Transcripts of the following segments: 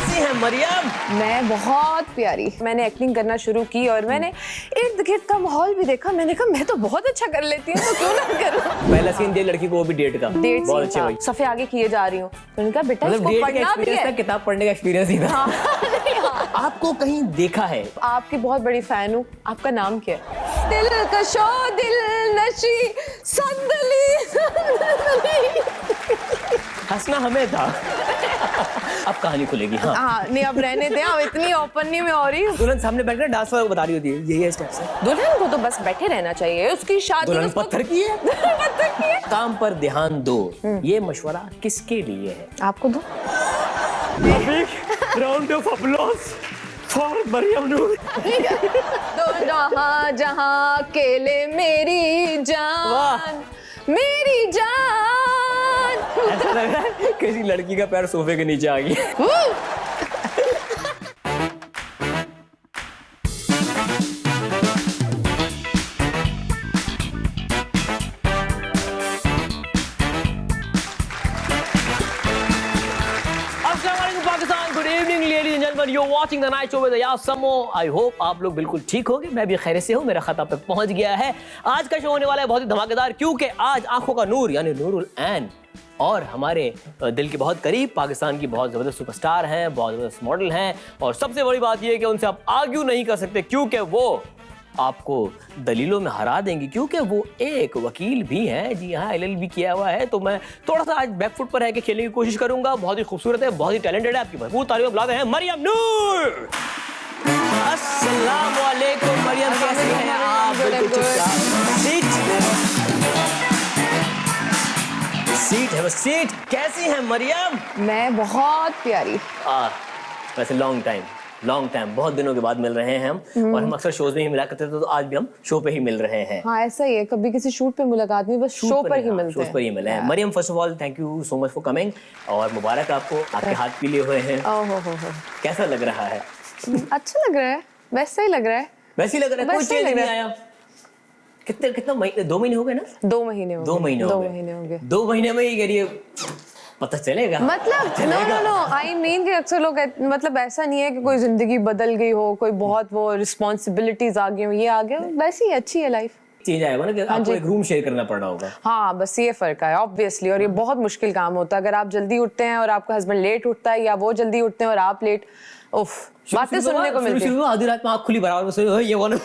कैसी हैं मरियम? मैं बहुत प्यारी। मैंने एक्टिंग करना शुरू की और मैंने इर्द गिर्द का माहौल भी देखा। मैंने कहा मैं तो बहुत अच्छा कर लेती हूँ, तो क्यों ना करूँ। पहला सीन दे लड़की को, वो भी डेट का। डेट बहुत सीन अच्छे था। भाई। सफ़े आगे किए जा रही हूँ, तो मैंने कहा बेटा मतलब इसको डेट का पढ़ना भी एक्सपीरियंस था, है। किताब पढ़ने का एक्सपीरियंस ही था। हाँ। आपको कहीं देखा है? आपकी बहुत बड़ी फैन हूँ। आपका नाम क्या है? दिल कशो दिल नशी संदली। हंसना हमें था। अब कहानी खुलेगी। हाँ हाँ नहीं अब रहने दें, अब इतनी ओपन नहीं मैं हो रही हूँ। दुल्हन सामने बैठ कर डांस वाला बता रही होती है, यही है स्टेप्स है। दुल्हन को तो बस बैठे रहना चाहिए, उसकी शादी दुल्हन उसको- पत्थर की है। पत्थर की है। काम पर ध्यान दो, ये मशवरा किसके लिए है? आपको दो। Round of applause for Maryam Noor. दो जहां जहां केले मेरी जान, वाह। मेरी जान। ऐसा लग रहा है किसी लड़की का पैर सोफे के नीचे आ गया। Pakistan, good evening ladies and gentleman, you are watching the night show with Ayaz Samoo. I hope आप लोग बिल्कुल ठीक होंगे, मैं भी खैर से हूँ, मेरा खत आप तक पहुंच गया है। आज का शो होने वाला है बहुत ही धमाकेदार, क्योंकि आज आंखों का नूर यानी नूरुल ऐन और हमारे दिल के बहुत करीब पाकिस्तान की बहुत ज़बरदस्त सुपरस्टार हैं, बहुत ज़बरदस्त मॉडल हैं, और सबसे बड़ी बात यह है कि उनसे आप आर्ग्यू नहीं कर सकते, क्योंकि वो आपको दलीलों में हरा देंगी, क्योंकि वो एक वकील भी हैं। जी हाँ, LLB किया हुआ है। तो मैं थोड़ा सा आज बैकफुट पर है कि खेलने की कोशिश करूंगा। बहुत ही खूबसूरत है, बहुत ही टैलेंटेड है, आपकी भरपूर तारीफ बुलाते हैं मरियम नूर। अस्सलाम वालेकुम मरियम, कैसी हैं आप? बिल्कुल चुपचाप। सीट है बस, सीट। कैसी हैं मरियम? मैं बहुत प्यारी। वैसे लॉन्ग टाइम बहुत दिनों के बाद मिल रहे हैं हम, और हम अक्सर शोज में ही मिला करते थे, तो आज भी हम शो पे ही मिल रहे हैं। हाँ ऐसा ही है, कभी किसी शूट पे मुलाकात नहीं, बस शो पर ही मिलते हैं। शोज पर ही मिले हैं। Mariam, first of all thank you so much for coming, और मुबारक आपको, आपके हाथ पीले हुए हैं। ओहो। कैसा लग रहा है? अच्छा लग रहा है, वैसा ही लग रहा है। वैसे ही लग रहा है, कोई वैसे ही चेंज लग नहीं रहा है। आया। कितना महीने, 2 महीने हो गए ना? 2 महीने हो गए। 2 महीने हो गए। 2 महीने में ही करिए, पता चलेगा। मतलब नो आई मीन कि अक्सर लोग मतलब ऐसा नहीं है कि कोई जिंदगी बदल गई हो, कोई बहुत वो रिस्पॉन्सिबिलिटीज आ गई हो, ये आ गया, वैसे ही अच्छी है लाइफ। चेंज आएगा ना कि आपको एक रूम शेयर करना पड़ रहा होगा। हाँ बस ये फर्क है ऑब्वियसली, और ये बहुत मुश्किल काम होता है। अगर आप जल्दी उठते हैं और आपका हस्बैंड लेट उठता है, या वो जल्दी उठते हैं और आप लेट, उफ बातें सुनने को मिलती है। आधी रात में आँख खुली बराबर में ये कौन?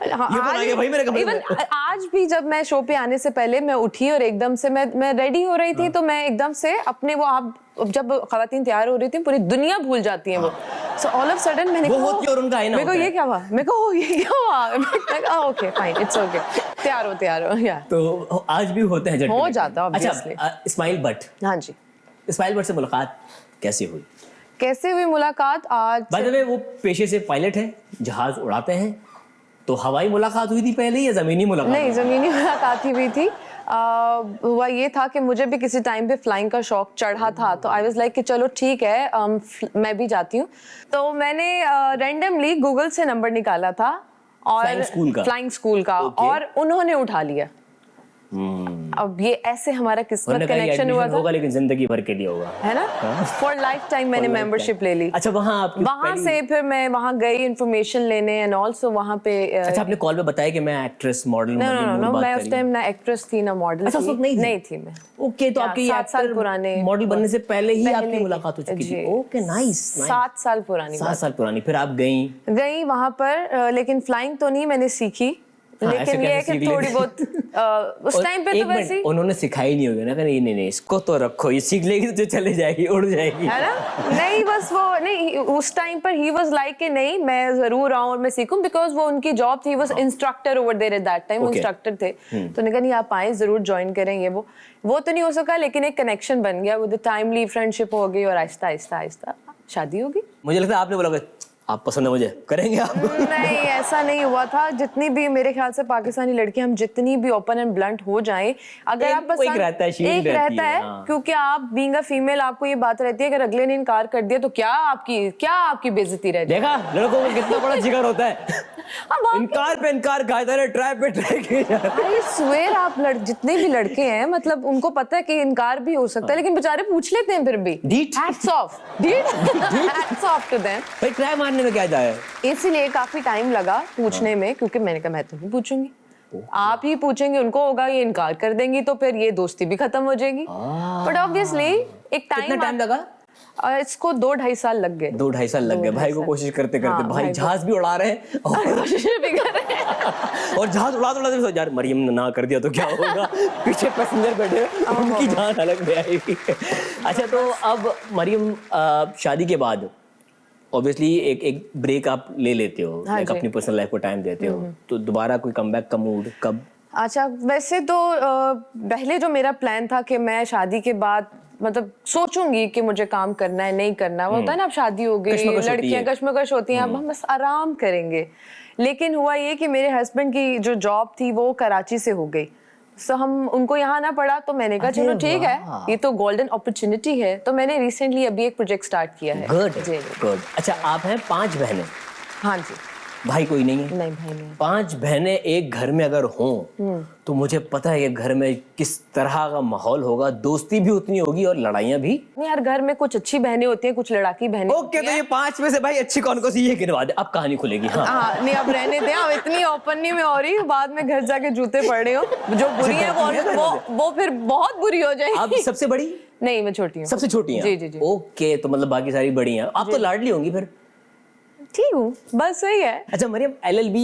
भाई मेरे कमरे में। आज भी जब मैं शो पे आने से पहले मैं उठी और एकदम से मैं रेडी हो रही थी, तो मैं एकदम से अपने वो, आप जब खवातीन तैयार हो रही थी पूरी दुनिया भूल जाती है वो, सो ऑल ऑफ सडन मैंने वो होती है और उनका आईना मेरे को होता ये है। क्या हुआ, मेरे को ये क्या हुआ, ओके फाइन इट्स ओके, तैयार हो या तो आज भी होते हैं हो जाता है obviously। अच्छा, इस्माइल भट्ट, हाँ जी। इस्माइल भट्ट से मुलाकात कैसे हुई? कैसे हुई मुलाकात? आज बाय द वे वो पेशे से पायलट है, जहाज उड़ाते हैं, तो हवाई मुलाकात हुई थी पहले या जमीनी मुलाकात? नहीं, जमीनी मुलाकात ही हुई थी। हुआ ये था कि मुझे भी किसी टाइम पे फ्लाइंग का शौक चढ़ा था, तो आई वाज लाइक कि चलो ठीक है, मैं भी जाती हूँ। तो मैंने रैंडमली गूगल से नंबर निकाला था, और फ्लाइंग स्कूल का और उन्होंने उठा लिया। अब ये ऐसे हमारा किस्मत कनेक्शन हुआ था, होगा, लेकिन जिंदगी भर के लिए होगा, है ना? फॉर लाइफ टाइम मैंने मेंबरशिप ले ली। अच्छा, वहाँ से फिर मैं वहाँ गई इन्फॉर्मेशन लेने, एंड ऑल्सो वहाँ पे अच्छा, आपने कॉल पे बताया कि मैं एक्ट्रेस मॉडल नो मैं उस टाइम ना एक्ट्रेस थी ना मॉडल थी। नहीं थी मैं। ओके, तो आपकी 7 साल पुराने मॉडल बनने से पहले ही आपकी मुलाकात हो चुकी थी। Okay, nice. 7 साल पुरानी। 7 साल पुरानी। फिर आप गई वहाँ पर, लेकिन फ्लाइंग तो नहीं मैंने सीखी, लेकिन ये है कि थोड़ी बहुत उस टाइम पे तो वैसे उन्होंने सिखाई नहीं होगी ना, नहीं इसको तो रखो, ये सीख लेगी तो चले जाएगी, उड़ जाएगी, है ना? नहीं बस वो नहीं, उस टाइम पर ही वाज लाइक कि नहीं मैं जरूर आऊं और मैं सीखूं, बिकॉज वो उनकी जॉब थी, वो instructor over there at that time, instructor थे। तो उन्होंने कहा नहीं आप आए, जरूर ज्वाइन करें। ये वो तो नहीं हो सका, लेकिन एक कनेक्शन बन गया, विद टाइमली फ्रेंडशिप हो गई, और आहिस्ता आहिस्ता शादी हो गई। मुझे लगता है आपने बोला आप पसंद है मुझे, करेंगे आप? नहीं, ऐसा नहीं हुआ था। जितनी भी मेरे ख्याल से पाकिस्तानी लड़कियां, हम जितनी भी ओपन एंड ब्लंट हो जाएं, अगर आप पसंद एक रहता है, शील्ड रहती है, हाँ। क्योंकि आप बीइंग अ फीमेल, आपको ये बात रहती है अगर अगले ने इनकार कर दिया तो क्या आपकी बेइज्जती रहती है। देखा लड़कों को कितना बड़ा जिगर होता है। इनकार पे इनकार खाते रहे, ट्राई पे ट्राई किए जा रहे हैं। आई स्वेयर, आप जितने भी लड़के हैं, मतलब उनको पता है कि इनकार भी हो सकता है, लेकिन बेचारे पूछ लेते हैं फिर भी। Hats off to them. भाई ट्राई मारने में क्या जाए? इसीलिए काफी टाइम लगा पूछने में, क्योंकि मैंने कहा मैं तो नहीं पूछूंगी, आप ही पूछेंगे, उनको होगा ये इनकार कर देंगी तो फिर ये दोस्ती भी खत्म हो जाएगी। बट ऑब्वियसली एक टाइम लगा? इसको 2-2.5 साल लग गए। 2-2.5 साल लग गए भाई को कोशिश करते करते। हाँ, भाई जहाज भी उड़ा रहे हैं और कोशिश भी कर रहे हैं। और जहाज उड़ाते यार मरियम ने ना कर दिया तो क्या होगा, पीछे पैसेंजर बैठे उनकी जान अलग में आएगी। अच्छा, तो अब मरियम शादी के बाद ऑब्वियसली एक ब्रेक आप ले लेते हो, हाँ एक अपनी पर्सनल लाइफ को टाइम देते हो, तो दोबारा कोई कमबैक का मूड कब? अच्छा, वैसे तो पहले जो मेरा प्लान था कि मैं शादी के बाद मतलब सोचूंगी कि मुझे काम करना है नहीं करना, वो होता है ना, अब शादी हो गई, लड़कियां कश्मकश होती हैं, अब हम बस आराम करेंगे। लेकिन हुआ ये कि मेरे हस्बैंड की जो जॉब थी वो कराची से हो गई, तो हम उनको यहाँ ना पड़ा, तो मैंने कहा चलो ठीक है, ये तो गोल्डन अपॉर्चुनिटी है। तो मैंने रिसेंटली अभी एक प्रोजेक्ट स्टार्ट किया है। गुड। अच्छा, आप हैं 5 बहनें? हाँ जी। भाई कोई नहीं है? नहीं भाई नहीं। 5 बहनें एक घर में अगर हों तो मुझे पता है कि घर में किस तरह का माहौल होगा, दोस्ती भी उतनी होगी और लड़ाइयाँ भी। नहीं यार, घर में कुछ अच्छी बहनें होती हैं, कुछ लड़ाकी बहनें। ओके, तो ये 5 में से भाई अच्छी कौन कौन सी, ये गिनवा दे, अब कहानी खुलेगी। हाँ नहीं, अब रहने दे, अब इतनी ओपन नहीं में हो रही, बाद में घर जाके जूते पड़ रहे हो। जो बुरी है वो फिर बहुत बुरी हो जाएगी। आप सबसे बड़ी? नहीं, मैं छोटी हूँ। सबसे छोटी हैं? जी। ओके, तो मतलब बाकी सारी बड़ी हैं। आप तो लाडली होंगी फिर? ठीक हूँ, बस सही है। अच्छा मरियम, LLB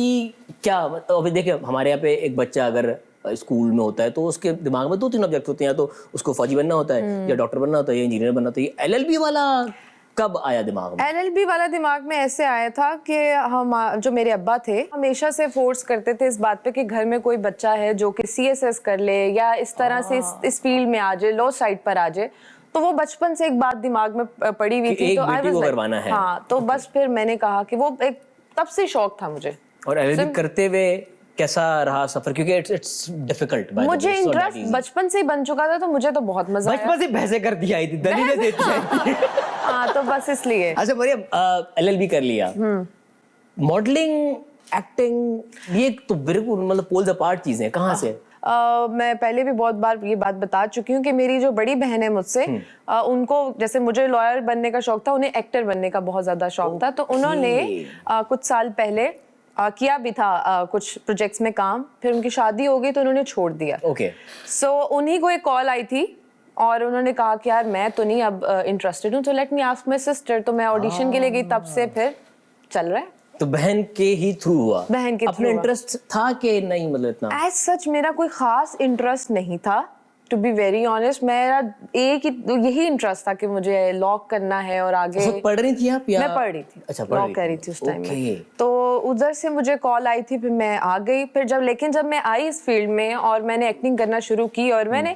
क्या, अभी देखिए हमारे यहाँ पे एक बच्चा अगर स्कूल में होता है तो उसके दिमाग में 2-3 ऑब्जेक्ट होते हैं, तो उसको फौजी बनना होता है या डॉक्टर बनना होता है या इंजीनियर बनना होता है। LLB वाला कब आया दिमाग में? LLB वाला दिमाग में ऐसे आया था कि हम, जो मेरे अब्बा थे, हमेशा से फोर्स करते थे इस बात पे कि घर में कोई बच्चा है जो कि CSS कर ले या इस तरह से इस फील्ड में आ जाए, लॉ साइड पर आ जाए। तो वो बचपन से एक बात दिमाग में पड़ी हुई थी, तो बेटी को करवाना है। हाँ, तो बस फिर मैंने कहा कि वो एक तब से शौक था मुझे। और LLB करते हुए कैसा रहा सफर? क्योंकि इट्स डिफिकल्ट। मुझे इंटरेस्ट बचपन से ही बन चुका था, तो मुझे तो बहुत मजा आया। बचपन से भैंसे कर दिया थी, दलीलें देती आई थी। हाँ, तो बस इसलिए। अच्छा मरियम, LLB कर लिया, मॉडलिंग, एक्टिंग, ये तो बिल्कुल मतलब पोल्स अपार्ट चीजें हैं। कहाँ से? मैं पहले भी बहुत बार ये बात बता चुकी हूँ कि मेरी जो बड़ी बहन है मुझसे, उनको जैसे मुझे लॉयर बनने का शौक था, उन्हें एक्टर बनने का बहुत ज्यादा शौक था। तो उन्होंने कुछ साल पहले किया भी था कुछ प्रोजेक्ट्स में काम, फिर उनकी शादी हो गई तो उन्होंने छोड़ दिया। ओके। सो उन्हीं को एक कॉल आई थी और उन्होंने कहा कि यार मैं तो नहीं अब इंटरेस्टेड हूँ, तो let me ask my sister. तो मैं ऑडिशन के लिए गई, तब से फिर चल रहा है। तो बहन के ही थ्रू हुआ? बहन के अपने इंटरेस्ट था कि नहीं, मतलब इतना एज सच मेरा कोई खास इंटरेस्ट नहीं था, टू बी वेरी ऑनेस्ट। मेरा एक ही यही इंटरेस्ट था कि मुझे लॉ करना है और आगे। तो पढ़ रही थी आप या? मैं पढ़ रही थी। अच्छा, लॉ कर रही थी उस टाइम में। तो उधर से मुझे कॉल आई थी, फिर मैं आ गई। फिर जब मैं आई इस फील्ड में और मैंने एक्टिंग करना शुरू की और मैंने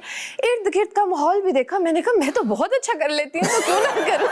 इर्द गिर्द का माहौल भी देखा, मैंने कहा मैं तो बहुत अच्छा कर लेती हूँ, तो क्यों ना करूँ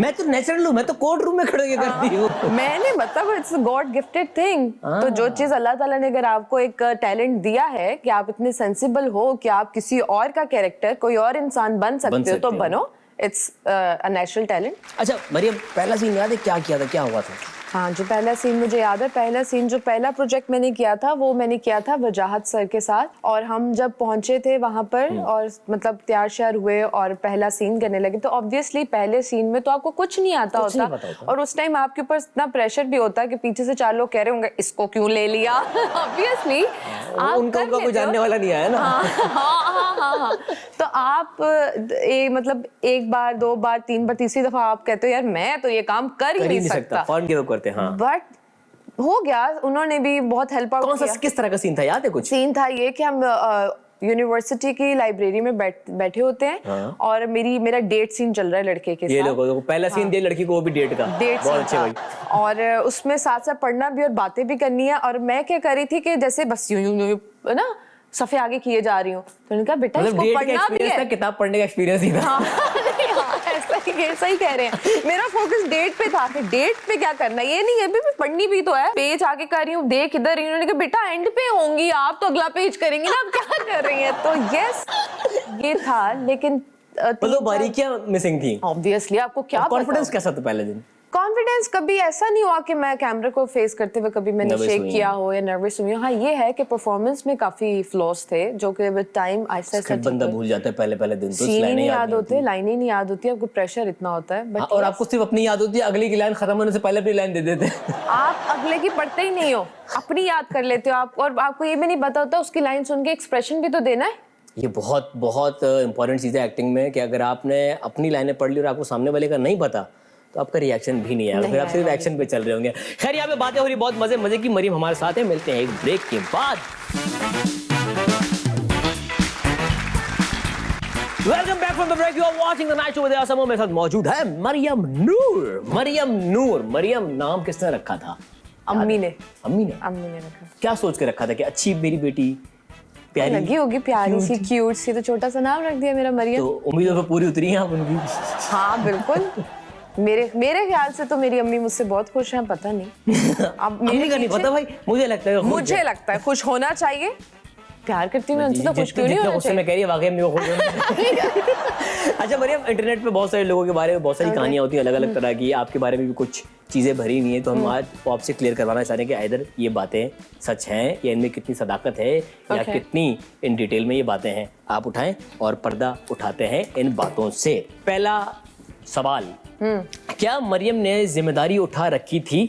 मैं तो नेचुरल हूँ, मैं तो कोर्ट रूम में खड़े होकर करती हूँ। मैंने मतलब इट्स गॉड गिफ्टेड थिंग। तो जो चीज अल्लाह ताला ने अगर आपको एक टैलेंट दिया है कि आप इतने सेंसिबल हो कि आप किसी और का कैरेक्टर, कोई और इंसान बन सकते हो, तो बनो। It's a natural talent. अच्छा मरियम, पहला सीन याद है क्या किया था, क्या हुआ था? हाँ, जो पहला सीन मुझे याद है, पहला प्रोजेक्ट मैंने किया था वो मैंने किया था वजाहत सर के साथ। और हम जब पहुंचे थे वहां पर और मतलब तैयार श्यार हुए और पहला सीन करने लगे, तो ऑब्वियसली पहले सीन में तो आपको कुछ नहीं आता होता और उस टाइम आपके ऊपर इतना प्रेशर भी होता है कि पीछे से 4 लोग कह रहे होंगे इसको क्यों ले लिया। ऑब्वियसली उनका कोई जानने वाला नहीं आया ना। हाँ। तो आप मतलब 1 बार 2 बार 3 बार तीसरी दफा आप कहते हो यार मैं तो ये काम कर ही नहीं सकता, फौरन गिव अप करते हैं। हाँ। बट हो गया, उन्होंने भी बहुत हेल्प आउट किया। किस तरह का सीन था, याद है कुछ? सीन था ये कि हम यूनिवर्सिटी की लाइब्रेरी में बैठे होते हैं और मेरा डेट सीन चल रहा है लड़के के साथ। ये लोगों पहला सीन दे लड़की को, वो भी डेट का। बहुत अच्छे भाई। और उसमें साथ साथ पढ़ना भी और बातें भी करनी है। और मैं क्या कर रही थी कि जैसे बस यूं ना सफ़े आगे किए जा रही हूँ, तो उन्होंने कहा बेटा इसको पढ़ना भी है। किताब पढ़ने का एक्सपीरियंस ही था। ऐसा ही ठीक है, सही कह रहे हैं। मेरा फोकस डेट पे था कि डेट पे क्या करना है, ये नहीं है, अभी पढ़नी भी तो है। पेज आगे कर रही हूँ, देख इधर रही हूँ, उन्होंने कहा बेटा एंड पे होंगी आप, तो अगला पेज करेंगी ना, आप क्या कर रही हैं। तो यस ये था, लेकिन मतलब बारीकियां मिसिंग थी। ऑब्वियसली आपको क्या कॉन्फिडेंस कैसा था पहले दिन? कॉन्फिडेंस कभी ऐसा नहीं हुआ कि मैं कैमरे को फेस करते हुए कभी मैंने Nervous शेक हुई किया हो या नर्वस हुई हो। हाँ ये है कि परफॉर्मेंस में काफी फ्लॉज थे जो कि विद टाइम आहिस्ता आहिस्ता बंदा भूल जाता है पहले दिन, तो सीन ही नहीं याद होते, लाइनें ही नहीं याद होती, आपको प्रेशर इतना होता है। बट और आपको सिर्फ अपनी याद होती है, अगली की लाइन खत्म होने से पहले अपनी लाइन दे देते हैं। आप अगले की पढ़ते ही नहीं हो, अपनी याद कर लेते हो आप, और आपको ये भी नहीं पता होता उसकी लाइन सुन के एक्सप्रेशन भी तो देना है। ये बहुत बहुत इंपॉर्टेंट चीज़ है एक्टिंग में कि अगर आपने अपनी लाइनें पढ़ ली और आपको सामने वाले का नहीं पता तो आपका रिएक्शन भी नहीं आएगा, फिर आप सिर्फ एक्शन पे चल रहे होंगे। खैर यहाँ पे बातें हो रही बहुत मजे की। मरियम हमारे साथ है, मिलते हैं एक ब्रेक के बाद। Welcome back from the break, you are watching the night show with Samoo. मेरे साथ मौजूद है मरियम नूर। मरियम नाम किसने रखा था? अम्मी ने रखा। क्या सोच के रखा था कि अच्छी मेरी बेटी प्यारी लगी होगी, प्यारी सी क्यूट सी, तो छोटा सा नाम रख दिया मेरा मरियम। तो उम्मीदों पे पूरी उतरी हैं आप उनकी? हाँ बिल्कुल। मेरे ख्याल से तो मेरी अम्मी मुझसे बहुत खुश हैं, पता नहीं अब अम्मी का नहीं पता भाई, मुझे लगता है खुश होना चाहिए। प्यार करती हूँ मैं उनसे, तो खुश क्यों नहीं होना चाहिए? मैं कह रही है वाकई में खुश होना। अच्छा मरियम, इंटरनेट पे बहुत सारे लोगों के बारे में बहुत सारी कहानियां होती हैं अलग अलग तरह की, आपके बारे में भी कुछ चीजें भरी नहीं है, तो हम आज आपसे क्लियर करवाना चाह रहे हैं कि इधर ये बातें सच हैं या इनमें कितनी सदाकत है या कितनी इन डिटेल में ये बातें हैं। आप उठाएं और पर्दा उठाते हैं इन बातों से। पहला सवाल, क्या मरियम ने जिम्मेदारी उठा रखी थी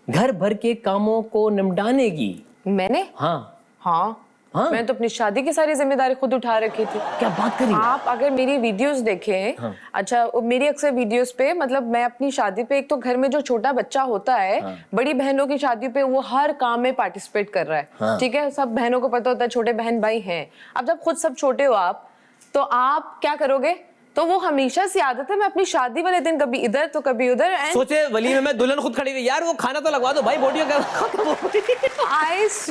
घर भर के कामों को निपटाने की? मैंने? हाँ, मैं तो अपनी शादी की सारी जिम्मेदारी खुद उठा रखी थी। क्या बात करी? आप अगर मेरी वीडियोस देखें, अच्छा मेरी अक्सर वीडियोस पे, मतलब मैं अपनी शादी पे, एक तो घर में जो छोटा बच्चा होता है, बड़ी बहनों की शादी पे वो हर काम में पार्टिसिपेट कर रहा है। ठीक है, सब बहनों को पता होता है छोटे बहन भाई हैं। अब जब खुद सब छोटे हो आप, तो आप क्या करोगे? तो वो हमेशा से आदत है, मैं अपनी शादी वाले दिन कभी इधर तो कभी उधर। सोचे वली में दुल्हन खुद खड़ी हुई, यार वो खाना तो लगवा दो भाई, बोटियों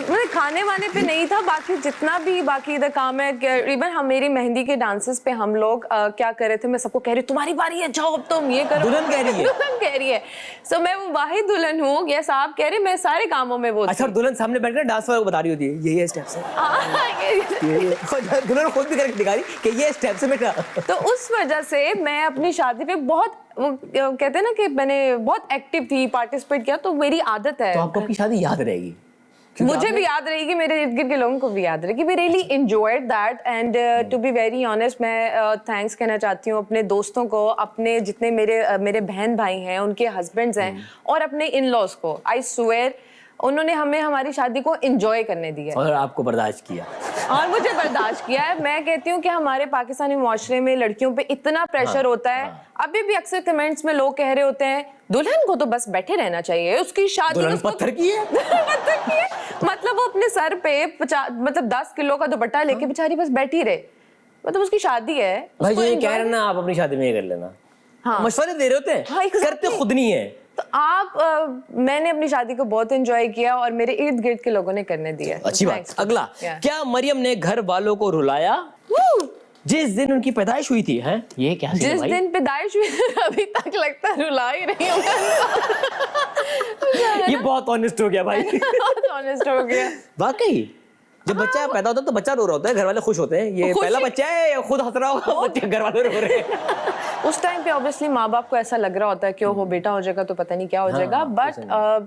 मैं खाने वाने पे नहीं था, बाकी जितना भी बाकी इधर काम है। इवन हम मेरी मेहंदी के डांसेस पे हम लोग क्या कर रहे थे, मैं सबको कह रही तुम्हारी बारी है, जाओ अब तुम ये करो। दुल्हन कह रही है सो मैं वो वाहिद दुल्हन हूँ, यस आप कह रहे, मैं सारे कामों में वो। अच्छा, दुल्हन सामने बैठकर डांस वाला बता रही होती है, ये स्टेप्स है। दुल्हन खुद भी करके दिखा रही कि ये स्टेप्स है बेटा। तो उस वजह से मैं अपनी शादी पे बहुत, वो कहते हैं ना कि मैंने बहुत एक्टिव थी, पार्टिसिपेट किया, तो मेरी आदत है। तो आपको अपनी शादी याद रहेगी? मुझे भी याद रहेगी, मेरे इर्द गिर्द के लोगों को भी याद रहेगी। We really enjoyed that and to be very honest, मैं थैंक्स कहना चाहती हूँ अपने दोस्तों को, अपने जितने मेरे बहन भाई हैं, उनके हस्बैंड्स हैं, और अपने इन लॉज को। आई स्वेयर उन्होंने हमें हमारी शादी को एंजॉय करने दिया और आपको बर्दाश्त किया और मुझे बर्दाश्त किया है। मैं कहती हूँ कि हमारे पाकिस्तानी मुआशरे में लड़कियों पे इतना प्रेशर होता है। अभी भी अक्सर कमेंट्स में लोग कह रहे होते हैं दुल्हन को तो बस बैठे रहना चाहिए, उसकी शादी पत्थर की है। पत्थर की है, मतलब वो अपने सर पे 10 किलो का दुपट्टा लेके बेचारी बस बैठी रहे, मतलब उसकी शादी है। भाई जो ये कह रहे हैं ना, आप अपनी शादी में ये कर लेना, मशवरे दे रहे होते हैं, करते खुद नहीं है। तो आप मैंने अपनी शादी को बहुत एंजॉय किया और मेरे इर्द गिर्द के लोगों ने करने दिया। अच्छी बात। अगला, क्या मरियम ने घर वालों को रुलाया जिस दिन उनकी पैदाइश हुई थी? हैं ये क्या? जिस दिन पैदाइश हुई अभी तक लगता है रुला ही रही हूँ। ये बहुत ऑनेस्ट हो गया भाई। बहुत ऑनेस्ट हो गया वाकई। जब बच्चा पैदा होता है तो बच्चा रो रहा होता है, घर वाले खुश होते हैं, ये पहला बच्चा है या खुद हंस रहा होगा, बच्चे घर वाले रो रहे हैं। उस टाइम पे ऑब्वियसली माँ बाप को ऐसा लग रहा होता है कि हो बेटा हो जाएगा तो पता नहीं क्या हो जाएगा, बट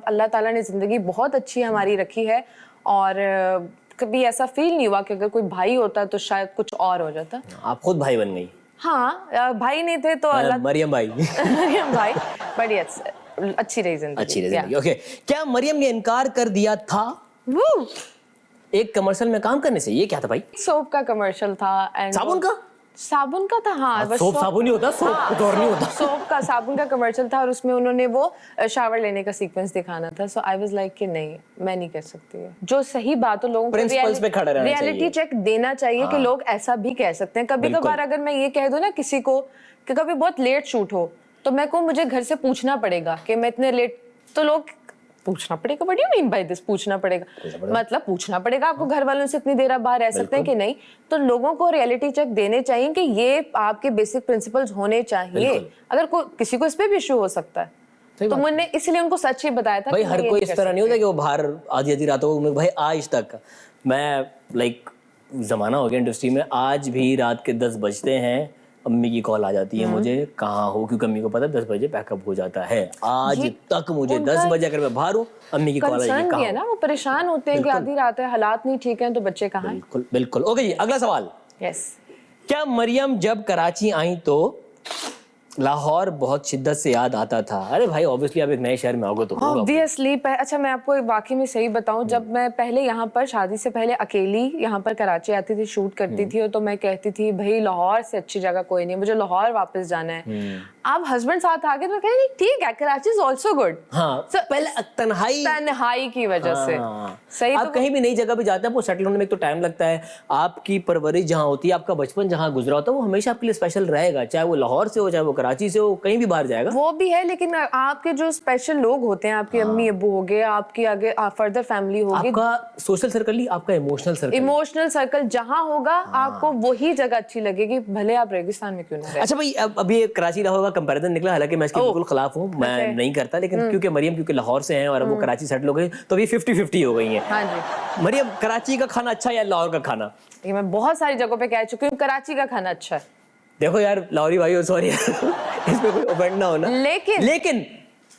अल्लाह ताला ने जिंदगी बहुत अच्छी हमारी रखी है और कभी ऐसा फील नहीं हुआ कि अगर कोई भाई होता तो शायद कुछ और हो जाता। आप खुद भाई बन गई? हाँ, भाई नहीं थे तो मरियम भाई। मरियम भाई, बट यस अच्छी रही जिंदगी। ओके, क्या मरियम ने इनकार कर दिया था एक कमर्शियल में काम करने से? ये क्या था भाई? सोप का कमर्शियल था। एंड साबुन का था। हाँ, सोप साबुन ही होता, सोप कुछ और नहीं होता। सोप का साबुन का कमर्शियल था और उसमें उन्होंने वो शावर लेने का सीक्वेंस दिखाना था। सो आई वाज लाइक कि नहीं, मैं नहीं कर सकती। जो सही बात हो, लोगों को रियलिटी चेक देना चाहिए कि लोग ऐसा भी कह सकते हैं। कभी कभार अगर मैं ये कह दूं ना किसी को कि कभी बहुत लेट शूट हो, तो मैं को मुझे घर से पूछना पड़ेगा कि मैं इतने लेट, तो लोग पूछना पड़ेगा, what do you mean by this? पूछना पड़ेगा मतलब पूछना पड़ेगा आपको घर वालों से इतनी देर आप बाहर रह सकते हैं कि नहीं? तो लोगों को रियलिटी चेक देने चाहिए कि ये आपके बेसिक प्रिंसिपल्स होने चाहिए। अगर किसी को इस पे भी इशू हो सकता है तो मैंने इसलिए उनको सच ही बताया था। भाई हर कोई इस तरह नहीं होता कि वो बाहर आधी रातों को, भाई आज तक मैं लाइक जमाना हो गया इंडस्ट्री में, आज भी रात के 10 बजते हैं अम्मी की कॉल आ जाती है मुझे, कहाँ हो, क्योंकि अम्मी को पता है 10 बजे पैकअप हो जाता है। आज तक मुझे 10 बजे अगर मैं बाहर हूँ अम्मी की कॉल आ जाएगी, कहाँ ना, वो परेशान होते हैं कि आधी रात है, हालात नहीं ठीक हैं तो बच्चे कहाँ हैं। बिल्कुल बिल्कुल। ओके जी, अगला सवाल। यस, क्या मरियम जब कराची आई तो लाहौर बहुत शिद्दत से याद आता था? अरे भाई ऑब्वियसली आप एक नए शहर में आओगे तो होगा। ऑब्वियसली। अच्छा मैं आपको एक वाकई में सही बताऊं, जब मैं पहले यहाँ पर शादी से पहले अकेली यहाँ पर कराची आती थी, शूट करती थी, तो मैं कहती थी भाई लाहौर से अच्छी जगह कोई नहीं, मुझे लाहौर वापस जाना है। अब हस्बैंड साथ आ गए तो कहते ठीक है, कराची इज आल्सो गुड। हाँ, पहले तन्हाई की वजह से सही। आप कहीं भी नई जगह पे जाते हैं, वो सेटल होने में एक तो टाइम लगता है, आपकी परवरिश जहाँ होती है, आपका बचपन जहाँ गुजरा होता है, वो हमेशा आपके लिए स्पेशल रहेगा, चाहे वो लाहौर से हो, चाहे वो कराची से हो, कहीं भी बाहर जाएगा। वो भी है, लेकिन आपके जो स्पेशल लोग होते हैं, आपकी अम्मी अब्बू हो गए, आपकी आगे फर्दर फैमिली होगी, आपका सोशल सर्कल ही आपका इमोशनल सर्कल जहाँ होगा, आपको वही जगह अच्छी लगेगी, भले आप रेगिस्तान में क्यों ना रहे। अच्छा भाई, अभी कराची लाहौर का कंपैरिजन निकला, हालांकि मैं इसके बिल्कुल खिलाफ हूँ, मैं नहीं करता, लेकिन क्योंकि मरियम क्योंकि लाहौर से हैं और अब वो कराची सेटल हो गई, तो अभी 50-50 हो गई हैं। हाँ जी। मरियम, कराची का खाना अच्छा या लाहौर का खाना? ये मैं बहुत सारी जगहों पे कह चुकी हूँ, कराची का खाना अच्छा है। देखो यार लाहौरी भाई, सॉरी इसमें कोई ऑफेंड ना होना, लेकिन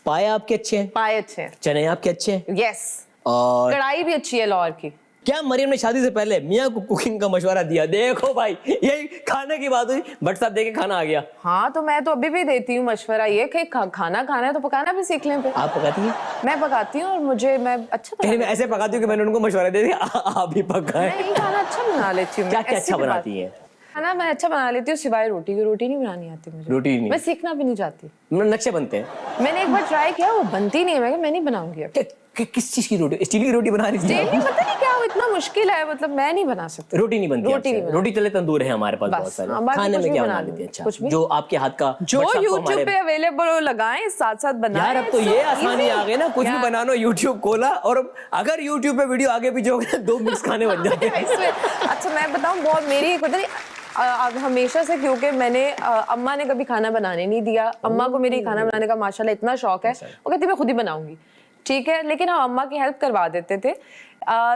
पाए आपके अच्छे हैं, पाए अच्छे हैं, चने आपके अच्छे हैं, यस, और कढ़ाई भी अच्छी है लाहौर की। क्या मरियम ने शादी से पहले मियाँ को कुकिंग का मशवरा दिया? देखो भाई, यही खाने की बात हुई, भट्ट साहब देके खाना आ गया। हाँ, तो मैं तो अभी भी देती हूँ मशवरा ये कि खाना खाना है तो पकाना भी सीख लें। आप पकाती हैं? मैं पकाती हूँ, और मैं अच्छा मैं ऐसे पकाती हूँ कि मैंने उनको मशवरा दे दिया आप भी पकाएं। मैं खाना अच्छा बना लेती हूँ। क्या क्या अच्छा बनाती है? खाना मैं अच्छा बना लेती हूँ सिवाय रोटी की। रोटी नहीं बनानी आती मुझे। रोटी नहीं? मैं सीखना भी नहीं चाहती। नक्शे बनते हैं। मैंने एक बार ट्राई किया, वो बनती नहीं है। मैं नहीं बनाऊंगी अब। किस चीज की रोटी? स्टील की रोटी बना रही थी? पता नहीं क्या, वो इतना मुश्किल है, मतलब मैं नहीं बना सकती। रोटी नहीं बनती? रोटी तले तंदूर है हमारे पास बहुत सारे। खाने में क्या बना लेती है? अच्छा, जो आपके हाथ का, जो यूट्यूब पे अवेलेबल हो लगाएं, साथ साथ बनाएं। यार अब तो ये आसानी आ गई ना, कुछ भी बनाना, यूट्यूब खोला और अगर यूट्यूब पे वीडियो आगे पीछे हो गए 2 मिक्स खाने बन जाते हैं। अच्छा मैं बताऊं, बहुत मेरी एक होता नहीं हमेशा से, क्योंकि मैंने अम्मा ने कभी खाना बनाने नहीं दिया। अम्मा को मेरी खाना बनाने का माशाल्लाह इतना शौक है, वो कहती मैं खुद ही बनाऊंगी, ठीक है, लेकिन हम अम्मा की हेल्प करवा देते थे।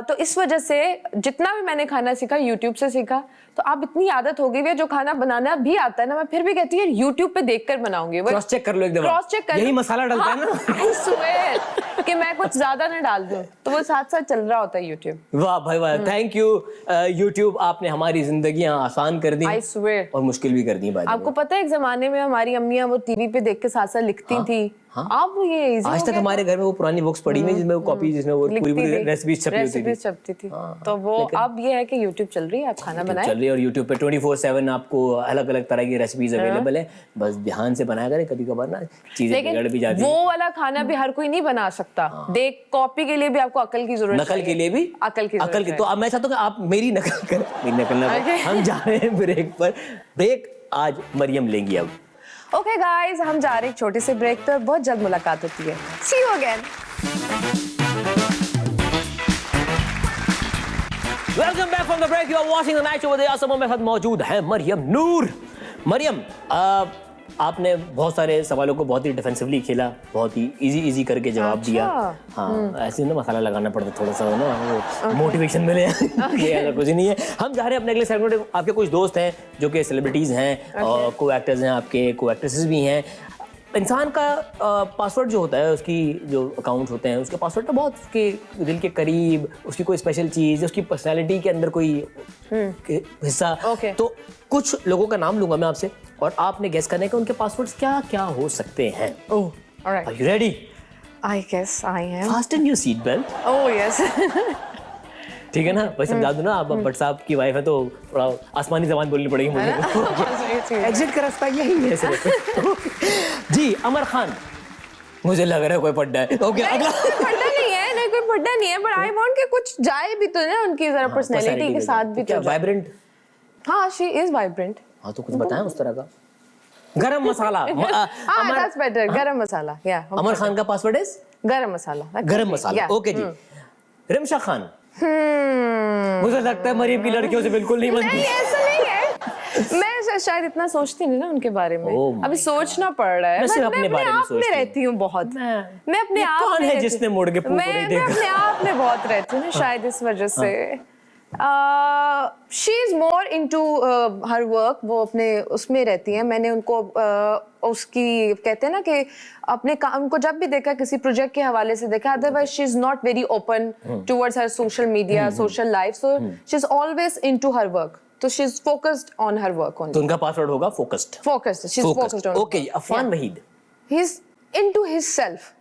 तो इस वजह से जितना भी मैंने खाना सीखा यूट्यूब से सीखा। तो अब इतनी आदत हो गई है, जो खाना बनाना भी आता है ना, मैं फिर भी कहती हूँ यूट्यूब पे देखकर बनाऊंगी। क्रॉस चेक कर लो एक दफा, क्रॉस चेक कर, यही मसाला डलता है ना। I swear कि मैं कुछ ज्यादा ना डाल दूं, तो वो साथ साथ चल रहा होता है यूट्यूब। वाह भाई वाह, थैंक यू यूट्यूब, आपने हमारी जिंदगियां आसान कर दी I swear। और मुश्किल भी कर दी। आपको पता है एक जमाने में हमारी अम्मियां वो टीवी पे देख के साथ साथ लिखती थी। अब ये इजी आज तक हमारे घर में वो पुरानी बुक्स पड़ी हुई जिसमें वो कॉपी, जिसमें वो पूरी रेसिपीज छपती थी। तो वो अब ये है कि यूट्यूब चल रही है, आप खाना बनाएं। चल रही है और यूट्यूब पे 24/7 आपको अलग अलग तरह की रेसिपीज अवेलेबल है, बस ध्यान से बनाया करें। कभी कभार ना चीजें बिगड़ भी जाती है। वो वाला खाना भी हर कोई नहीं बना सकता। देख, कॉपी के लिए भी आपको अकल की जरूरत है, नकल के लिए भी अकल की। तो अब मैं चाहता हूँ कि आप मेरी नकल करें, मेरी नकल ना करें। हम जा रहे हैं ब्रेक पर। ब्रेक आज मरियम लेंगी अब। ओके गाइस, हम जा रहे हैं एक छोटे से ब्रेक पर, बहुत जल्द मुलाकात होती है। See you again. Welcome back from the break, you are watching the night show with Yasam. मेरे साथ मौजूद है मरियम नूर। मरियम, आपने बहुत सारे सवालों को बहुत ही डिफेंसिवली खेला, बहुत ही इजी करके जवाब दिया। हाँ, ऐसे ना मसाला लगाना पड़ता थोड़ा सा ना, वो मोटिवेशन मिले। ये ऐसा कुछ नहीं है। हम जा रहे हैं अपने अगले सेगमेंट। आपके कुछ दोस्त हैं जो कि सेलिब्रिटीज हैं और को एक्टर्स हैं, आपके को एक्ट्रेसेस भी हैं। इंसान का पासवर्ड जो होता है, उसकी जो अकाउंट होते हैं, उसके पासवर्ड तो बहुत उसके दिल के करीब, उसकी कोई स्पेशल चीज़, उसकी पर्सनैलिटी के अंदर कोई हिस्सा। तो कुछ लोगों का नाम लूंगा मैं आपसे और आपने गेस करने का उनके पासवर्ड्स क्या क्या हो सकते हैं। Are you ready? I guess I am. Fasten your seat belt. Oh yes. ठीक है ना, वैसे समझा दूं ना, आप भट्ट साहब की वाइफ है तो थोड़ा आसमानी जबान बोलनी पड़ेगी मुझे। एग्जिट का रास्ता यही है सिर्फ। जी, अमर खान, मुझे लग रहा है कोई पड्डा है। ओके, अगला। पड्डा नहीं है, नहीं कोई पड्डा नहीं है, बट आई वांट कि कुछ जाए भी तो ना उनकी जरा पर्सनालिटी के साथ भी। क्या वाइब्रेंट? हाँ, शी इज वाइब्रेंट। हाँ, तो कुछ बताएं उस तरह का। गरम मसाला। That's better, गरम मसाला। Yeah. अमर खान का पासवर्ड इज गरम मसाला। गरम मसाला, ओके जी। रिमशा खान, मुझे लगता है मरीम की लड़कियों से बिल्कुल नहीं बनती। नहीं ऐसा नहीं है, मैं शायद इतना सोचती नहीं ना उनके बारे में, अभी सोचना पड़ रहा है। मैं सिर्फ अपने बारे में आप सोचती में रहती हूँ बहुत, मैं अपने आप कौन में है रहती जिसने हूँ। मुड़ के पूछ नहीं मैं देखा? अपने आप में बहुत रहती हूँ ना, शायद इस वजह से। She is more into her work, वो अपने उसमें रहती हैं। मैंने उनको उसकी कहते हैं ना कि अपने काम को जब भी देखा किसी प्रोजेक्ट के हवाले से देखा, otherwise she is not very open towards her social media, social life, so she is always into her work, तो she is focused on her work only. तो उनका पासवर्ड होगा focused. She is focused on, okay. Affan Waheed, he is into himself,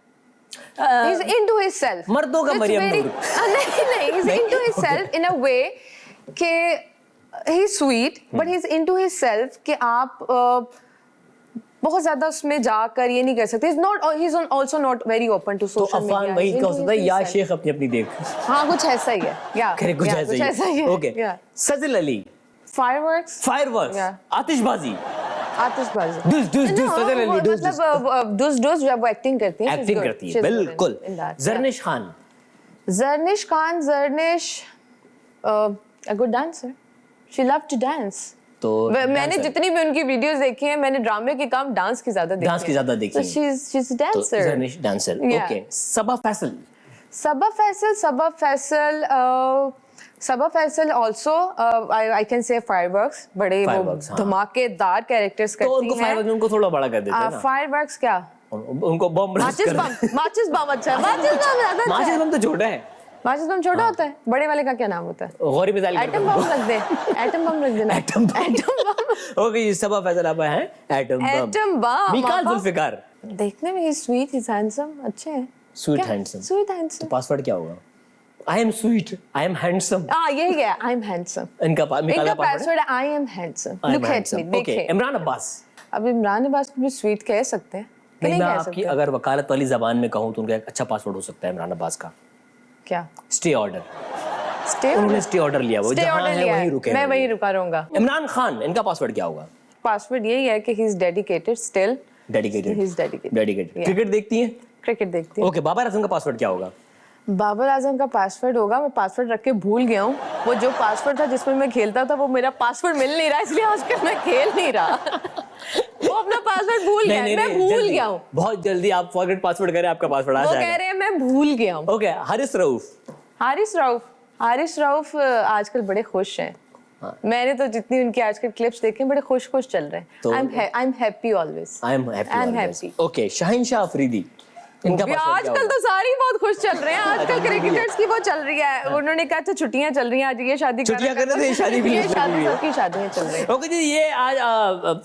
he is into himself। मर्दों का It's Maryam very- नूर। नहीं, he's into himself in a way कि he's sweet, but he's into himself कि आप बहुत ज्यादा उसमें जाकर ये नहीं कर सकते। He's also not very open to तो social media। अफान वहीद का हो सकता है या शेख अपनी अपनी देख। हाँ, कुछ ऐसा ही है, या कुछ ऐसा ही है। ओके। सजिल अली, फायरवर्क्स, फायरवर्क्स, आतिशबाजी, आतिशबाजी, दुस सजिल अली, दुस मतलब दुस जब वो एक्टिंग करती है, एक्टिंग करती है, बिल्कुल। जरनिश Khan, Zarnish Khan, a good dancer. She loved to dance. तो मैंने जितनी भी उनकी वीडियोस देखी हैं, मैंने ड्रामे के काम डांस की ज्यादा देखी है। डांस की ज्यादा देखी So है। she's a dancer. तो जरनिश dancer, Yeah. Okay. Saba Faisal, Sabah Faisal also, I can say fireworks, बड़े वो Fireworks, हाँ। धमाकेदार कैरेक्टर्स तो उनको करती हैं। फायरवर्क्स उनको थोड़ा बड़ा कर देते हैं ना। फायरवर्क्स क्या? उनको बम ब्लास्ट कर माचिस बम अच्छा है, माचिस बम ज्यादा अच्छा माचिस है। बम तो छोटा है, माचिस बम छोटा होता है, बड़े वाले का क्या नाम होता है? गौरी मिसाइल एटम बम रख दे, एटम बम रख देना। Atom bomb. Atom bomb. Okay ये सबा फैसल आप हैं atom bomb. Atom bomb. Mikaal Zulfiqar, देखने में ही स्वीट, ही हैंडसम, अच्छे हैं। Sweet handsome. Sweet handsome. Password क्या होगा? I am sweet, I am handsome. यही है, आई एम हैंडसम। इनका मिकाल इनका का पासवर्ड पासवर्ड है आई am handsome. Look at me, okay. देखिए। इमरान अब्बास, अब इमरान अब्बास को भी स्वीट कह सकते हैं कि नहीं नहीं मैं कह आपकी सकते? अगर वकालत वाली जबान में कहूँ तो उनका एक अच्छा पासवर्ड हो सकता है इमरान अब्बास का, क्या? Stay order. स्टे उन्होंने स्टे ऑर्डर लिया, वो जहां है वहीं रुके मैं रहेंगे। वहीं रुका रहूंगा। इमरान खान, इनका पासवर्ड क्या होगा? पासवर्ड यही है कि he is dedicated still. Dedicated. He is dedicated. Dedicated. Yeah. Cricket देखती हैं? क्रिकेट देखती हूँ। ओके। बाबर आजम का पासवर्ड क्या होगा? बाबर आजम का पासवर्ड होगा, मैं पासवर्ड रख के भूल गया हूँ। वो जो पासवर्ड था जिसमें मैं खेलता था, वो मेरा पासवर्ड मिल नहीं रहा, इसलिए आजकल मैं खेल नहीं रहा। वो अपना पासवर्ड भूल गया, मैं भूल जल्दी, गया हूँ। बहुत जल्दी आप फॉरगेट पासवर्ड करें, आपका पासवर्ड आ वो जाएगा। कह रहे हैं मैं भूल गया हूँ। ओके। हारिस रऊफ, हारिस रऊफ आजकल बड़े खुश हैं। मैंने तो जितनी उनकी आजकल क्लिप्स देखे हैं, बड़े खुश चल रहे हैं। तो- I am happy always. I am happy. I am happy. Okay. Shaheen Shah Afridi, इनका पासवर्ड क्या आजकल होगा? तो सारी बहुत खुश चल रहे हैं। आजकल क्रिकेटर्स की वो चल रही है। उन्होंने कहा था छुट्टियां चल रही हैं, आज ये शादी छुट्टियां कर रहे थे, शादी भी ये लगी शादी, हुई है। सबकी शादियां चल रही हैं। ओके जी, ये आज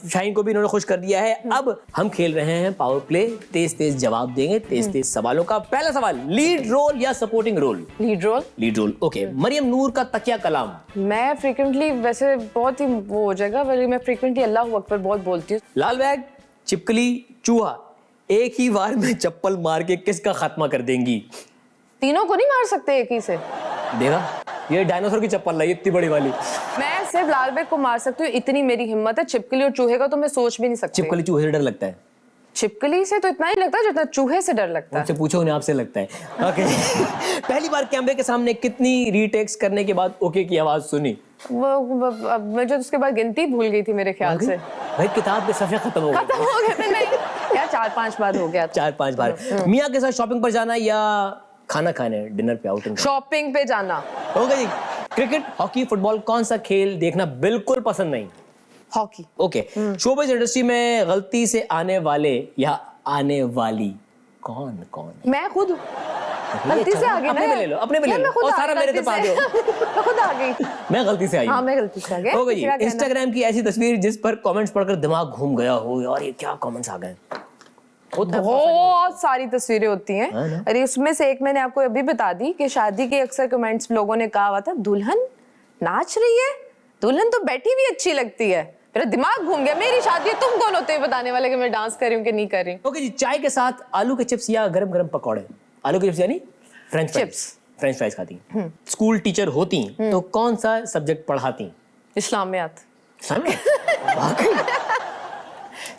शाहीन को भी इन्होंने खुश कर दिया है। अब हम खेल रहे हैं पावर प्ले, तेज तेज जवाब देंगे तेज तेज सवालों का। पहला सवाल, लीड रोल या supporting role? Lead role. Lead role, okay. Maryam Noor का तकिया कलाम? मैं फ्रीक्वेंटली, वैसे बहुत ही वो हो जाएगा, वैसे मैं फ्रीक्वेंटली अल्लाह अकबर बहुत बोलती हूँ। लाल बैग, छिपकली, चूहा, एक ही वार में चप्पल मार के किसका खात्मा कर देंगी? तीनों को नहीं मार सकते एक ही से। देखा, ये डायनासोर की चप्पल लाई इतनी बड़ी वाली। मैं सिर्फ लाल बैग को मार सकती हूँ, इतनी मेरी हिम्मत है। छिपकली और चूहे का तो मैं सोच भी नहीं सकती। छिपकली चूहे से डर लगता है? छिपकली से तो इतना ही लगता है जितना चूहे से डर लगता है। उनसे पूछो, उन्हें आपसे लगता है। ओके। पहली बार कैमरे के सामने कितनी रीटेक्स करने के बाद ओके की आवाज सुनी? मैं जो उसके बाद गिनती भूल गई थी मेरे ख्याल से। भाई किताब के सफे खत्म हो गए। खत्म हो गए थे। नहीं यार, 4-5 बार हो गया था। 4-5 बार। मियाँ के साथ शॉपिंग पर जाना या खाना खाने, डिनर पे, आउटिंग? शॉपिंग पे जाना। ओके जी। क्रिकेट, हॉकी, फुटबॉल, कौन सा खेल देखना बिल्कुल पसंद नहीं? हॉकी। ओके। शोबिज़ इंडस्ट्री में गलती से आने वाले या आने वाली कौन कौन? मैं खुद हूँ। गलती से आ गई ना। अपने पे ले लो, अपने पे ले लो, और सारा मेरे पे पा दो। मैं खुद आ गई। मैं गलती से आई हाँ, हूँ। मैं गलती से आ गई। ओके जी। क्या कहना? इंस्टाग्राम की ऐसी तस्वीर जिस पर कमेंट्स पढ़कर दिमाग घूम गया हो, यार ये क्या कमेंट्स आ गए? बहुत सारी तस्वीरें होती हैं। है ना? अरे उसमें से एक मैंने आपको अभी बता दी कि शादी के अक्सर कमेंट्स लोगों ने कहा हुआ था, दुल्हन नाच रही है, दुल्हन तो बैठी भी अच्छी लगती है। मेरा दिमाग घूम गया, मेरी शादी है, तुम कौन होते हैं बताने वाले कि मैं डांस कर रही हूँ कि नहीं कर रही? ओके जी। चाय के साथ आलू के चिप्स या गरम गरम पकौड़े? आलू के चिप्स यानी French fries. Chips. French fries खाती हैं। स्कूल टीचर होती तो कौन सा सब्जेक्ट पढ़ाती? इस्लामियात। वाकई?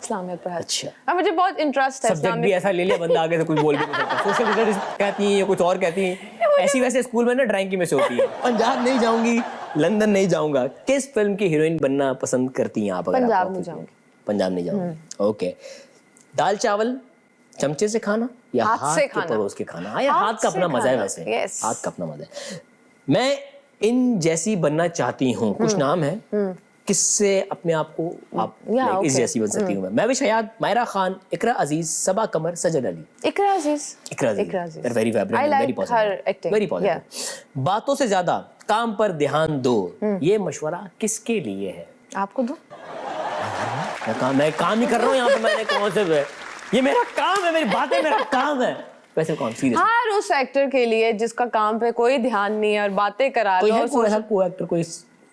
इस्लामियत पढ़ाती अच्छा। हूँ। मुझे बहुत इंटरेस्ट है सब्जेक्ट भी इस्लामिक। ऐसा ले लिया बंदा, आगे से कुछ बोल भी नहीं सकता। सोशल स्टडीज कहती हैं या कुछ और कहती हैं, ऐसी वैसे स्कूल में ना ड्राइंग की मिस होती है। पंजाब नहीं जाऊंगी, लंदन नहीं जाऊंगा, किस फिल्म की हीरोइन बनना पसंद करती हैं आप? अगर पंजाब आपको नहीं ऑफिस में- जाऊंगी। पंजाब नहीं जाऊंगी, ओके। दाल चावल चमचे से खाना या हाथ हाथ से के खाना। परोस के खाना? हाँ, यार, हाथ हाथ का से अपना मजा है खाना, वैसे। yes। हाथ का अपना मजा है। मैं इन जैसी बनना चाहती हूँ, कुछ नाम है, किससे अपने आप को आप Yeah, like, इस okay। जैसी बन सकती हूँ? मैं भी शयाद, मायरा खान, इकरा अजीज, सबा कमर, सजद अली। इकरा अजीज। इकरा अजीज, they're very vibrant I and very like positive. her acting, Very positive। बातों से ज्यादा काम पर ध्यान दो, ये मशवरा किसके लिए है? आपको दो। मैं काम ही कर रहा हूँ यहाँ पे, मैंने कौन से है? ये मेरा काम है, मेरी बातें मेरा काम है। वैसे कौन सीरियस? हर उस एक्टर के लिए जिसका काम पे कोई ध्यान नहीं है और बातें करा कोई लो है और कोई ऐसा कोई एक्टर, कोई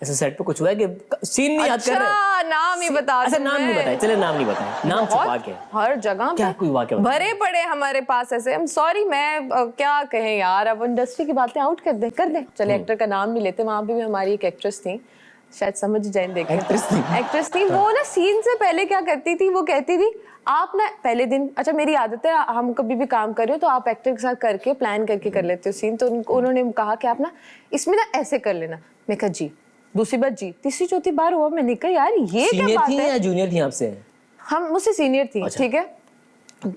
ऐसे सेट पे कुछ हुआ है कि सीन नहीं याद कर रहे? अच्छा, नाम ही बता अच्छा, दूं नाम नहीं मैं। बताए, चले नाम नहीं बताए, नाम छुपा के। हर जगह क्या पे कोई वाकया बताओ? भरे पड़े हमारे पास ऐसे। हम सॉरी, मैं क्या कहें यार, अब इंडस्ट्री की बातें आउट कर दे। चले एक्टर का नाम नहीं लेते। वहां पे भी हमारी एक एक्ट्रेस थी, शायद समझ जाए देखे। एक्ट्रेस थी वो ना, सीन से पहले क्या करती थी, वो कहती थी आप ना पहले दिन, अच्छा मेरी आदत है, हम कभी भी काम कर रहे हो तो आप एक्टर के साथ करके प्लान करके कर लेते हो सीन, तो उन्होंने कहा कि आप ना इसमें ना ऐसे कर लेना। मैं कहा जी, दूसरी बार जी, तीसरी चौथी बार हुआ, मैंने कहा यार ये क्या सीनियर बात थी है। या जूनियर थी आपसे? हम मुझसे सीनियर थी, अच्छा। ठीक है।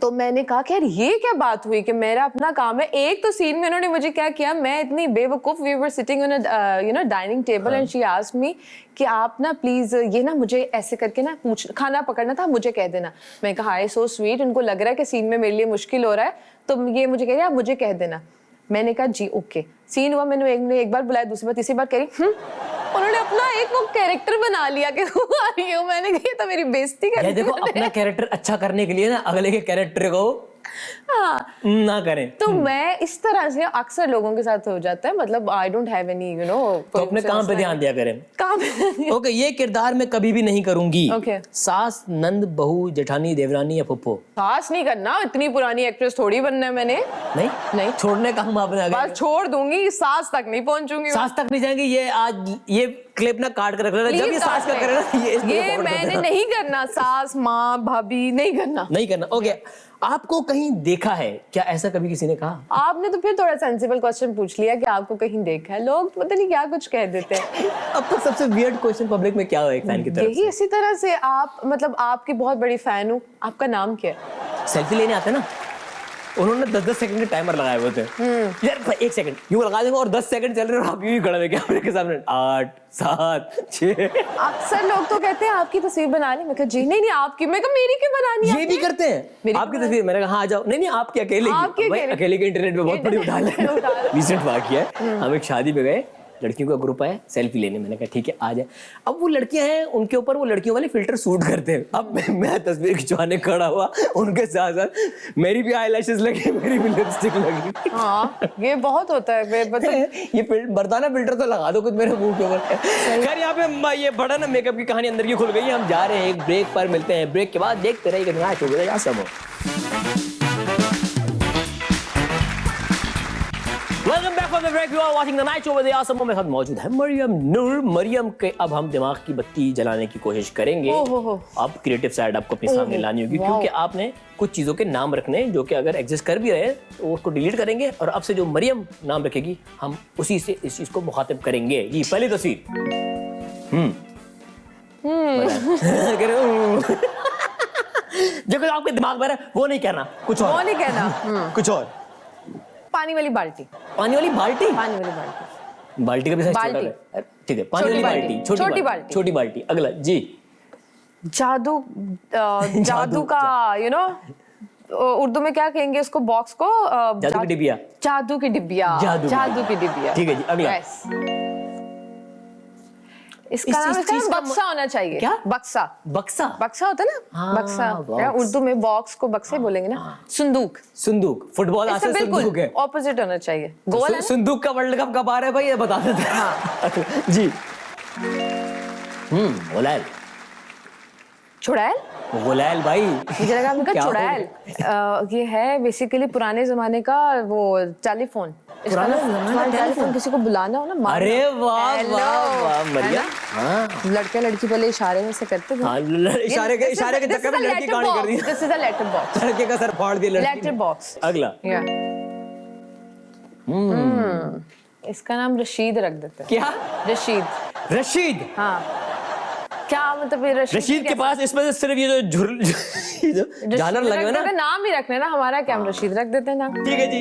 तो मैंने कहा कि यार ये क्या बात हुई कि मेरा अपना काम है। एक तो सीन में उन्होंने मुझे क्या किया, मैं इतनी बेवकूफ, we were sitting on a dining table and she asked me कि आप ना प्लीज ये ना मुझे ऐसे करके ना पूछ, खाना पकड़ना था, मुझे कह देना। मैं कहा हाय सो स्वीट, उनको लग रहा है कि सीन में मेरे लिए मुश्किल हो रहा है, तो ये मुझे कह रही है आप मुझे कह देना। मैंने कहा जी ओके। सीन हुआ, मैंने एक बार बुलाया, दूसरी बार, तीसरी बार कह रही उन्होंने अपना एक वो कैरेक्टर बना लिया कि हूँ आ रही हूँ। मैंने कहा ये तो मेरी बेइज्जती कर ये दी देखो, उन्होंने। अपना कैरेक्टर अच्छा करने के लिए ना अगले के कैरेक्टर को हाँ, ना करें। तो मैं इस तरह से अक्सर लोगों के साथ हो जाता है, मतलब आई डोंट हैव एनी तो अपने काम पे ध्यान दिया करें। काम ओके, ये किरदार मैं कभी भी नहीं करूंगी। Okay। सास, नंद, बहू, जेठानी, देवरानी या फुप्पो? खास नहीं करना, इतनी पुरानी एक्ट्रेस थोड़ी बनना है मैंने। नहीं छोड़ने का हम आपने आगे बस छोड़ दूंगी, सास तक नहीं पहुंचूंगी। सास तक नहीं जाएंगे। ये आज ये क्लिप ना काट कर रख लेना, जब ये सास का करेगा ना, ये मैंने नहीं करना, सास माँ भाभी नहीं करना, नहीं करना। ओके, आपको कहीं देखा है क्या? ऐसा कभी किसी ने कहा? आपने तो फिर थोड़ा सेंसिबल क्वेश्चन पूछ लिया कि आपको कहीं देखा है। लोग पता नहीं क्या कुछ कह देते हैं। अब तक सबसे वियर्ड क्वेश्चन पब्लिक में क्या हो एक फैन की तरफ यही इसी तरह से आप, मतलब आपकी बहुत बड़ी फैन हूँ, आपका नाम क्या है? से? सेल्फी लेने आते हैं ना, उन्होंने 10-10 सेकंड के टाइमर लगाए हुए थे। यार 1 सेकंड यूं लगा देंगे और 10 सेकंड चल रहे हैं और आप यूं ही खड़े हुए कैमरे के सामने। 8, 7, 6। अक्सर लोग तो कहते हैं आपकी तस्वीर बना ली। मैं कहा जी नहीं आपकी। मैं कहा मेरी क्यों बनानी है? ये भी करते हैं मेरी आपकी तस्वीर। मैंने कहा हाँ आ जाओ। नहीं आपकी अकेले की। आपकी भाई, अकेले। अकेले के इंटरनेट पे बहुत बड़ी उठा ले। उठा ले। रिसेंट वाकया है, हम एक शादी पे गए, लड़कियों का ग्रुप है, सेल्फी लेने। मैंने कहा ठीक है आ जाए। अब वो लड़कियां हैं, उनके ऊपर वो लड़कियों वाले फिल्टर सूट करते हैं। अब मैं तस्वीर खिंचवाने खड़ा हुआ, उनके साथ साथ मेरी भी आईलैशेस लगी, मेरी भी लिपस्टिक लगी। हाँ, ये बहुत होता है। ये बरदाना फिल्टर तो लगा दो कुछ मेरे मुंह के ऊपर। खैर यहाँ पे ये बड़ा ना मेकअप की कहानी अंदर की खुल गई। हम जा रहे हैं एक ब्रेक पर, मिलते हैं ब्रेक के बाद। देखते रहिए कितना शो हो गया सब। Welcome back from the break. You are watching the night show with Yasam. मेरे साथ मौजूद है मरियम नूर। मरियम के अब हम दिमाग की बत्ती जलाने की कोशिश करेंगे। अब क्रिएटिव साइड आपको अपने सामने लानी होगी, क्योंकि आपने कुछ चीजों के नाम रखने जो कि अगर एग्जिस्ट कर भी रहे तो उसको डिलीट करेंगे, और अब से जो मरियम नाम रखेगी हम उसी से इस चीज को मुखातिब करेंगे। जी पहली तस्वीर। जो कुछ आपके दिमाग में है वो नहीं कहना, कुछ और। वो नहीं कहना। कुछ और। पानी वाली बाल्टी। पानी वाली बाल्टी? पानी वाली बाल्टी। बाल्टी का भी साइज छोटा बाल्टी। है। ठीक है, पानी वाली बाल्टी, छोटी बाल्टी। छोटी बाल्टी। अगला जी। जादू, जादू का उर्दू में क्या कहेंगे उसको, बॉक्स को? जादू की डिबिया। जादू की डिबिया। जादू की डिबिया। ठीक है जी, अगला। इसका नाम बक्सा होना चाहिए। क्या? बक्सा। बक्सा? बक्सा होता है ना, हाँ, बक्सा। बॉक्स। उर्दू में बॉक्स को बक्से बोलेंगे ना। संदूक। संदूक। फुटबॉल इसका ऐसे संदूक है। ऑपोजिट होना चाहिए। गोल है ना? संदूक का वर्ल्ड कप कब आ रहा है भाई, ये बता देते हैं। हाँ। जी। गुलैल। चुड़ैल? गुलैल भाई। मुझे लगा आपने कहा चुड़ैल। ये है बेसिकली पुराने जमाने का वो टेलीफोन। पुराना जमाना का टेलीफोन किसी को बुलाना हो ना मारना। अरे वाह Hello, वाह वाह है मरियम। ना? हाँ लड़के लड़की पहले इशारे में से करते थे। हाँ, इशारे के चक्कर में लड़की कहानी कर दी। This is a letter box. लड़के का सर फाड़ दिया लड़की लेटर ने। बॉक्स। अगला इसका नाम रशीद रख देते हैं। क्या? रशीद। रशीद। हाँ क्या मतलब ये रशीद के पास इसमें से सिर्फ ये जो झालर लगे हुए ना। नाम ही रखने ना, हमारा क्या, हम रशीद रख देते हैं नाम। ठीक है जी।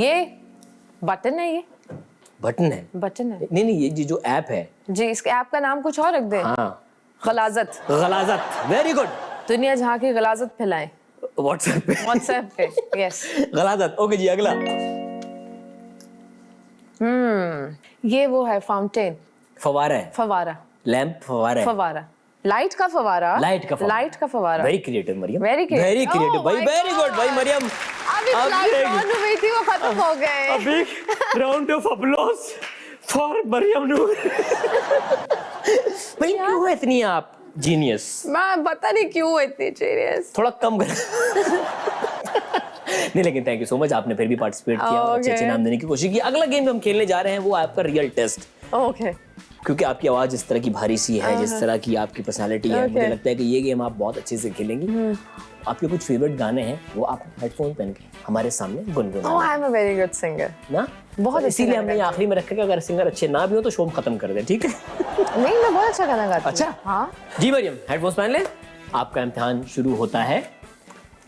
ये बटन है, ये बटन है। बटन है नहीं नहीं, ये जो ऐप है जी, इसके ऐप का नाम कुछ और रख दे। हाँ गलाजत। गलाजत। Very good. दुनिया जहाँ की गलाजत फैलाए व्हाट्सएप पे। व्हाट्सएप पे। यस गलाजत। ओके जी अगला। ये वो है फाउंटेन। फवारा है। फवारा। लैंप फवारा है। फवारा। लाइट का फवारा। लाइट का फवारा। लाइट का फवारा। Very creative Mariam. Very creative. Very creative Oh भाई। my very good God. भाई मरियम। अभी फ्लाइट ऑन हुई थी, वो खत्म हो गए। A big round of applause for Maryam नूर। भाई क्यों है इतनी आप जीनियस? मैं पता नहीं क्यों इतनी सीरियस। थोड़ा कम कर। नहीं लेकिन थैंक यू सो मच, आपने फिर भी पार्टिसिपेट किया और अच्छे नाम देने की कोशिश की। अगला गेम हम खेलने जा रहे हैं वो आपका रियल टेस्ट। ओके। क्योंकि आपकी आवाज जिस तरह की भारी सी है, जिस तरह की आपकी पर्सनालिटी है, मुझे लगता है कि ये गेम आप बहुत अच्छे से खेलेंगी। आपके कुछ फेवरेट गाने हैं वो आप हेडफोन पहन के हमारे सामने गुनगुनाएं। Oh I am a very good singer. ना बहुत अच्छे इसीलिए गाने हमने ये आखिरी में रखा कि अगर सिंगर अच्छे ना भी हो तो शो हम खत्म कर दें, ठीक है? नहीं, मैं बहुत अच्छा गाना गाती हूँ। अच्छा हाँ जी मरियम, हेडफोन्स पहन ले। आपका इम्तिहान शुरू होता है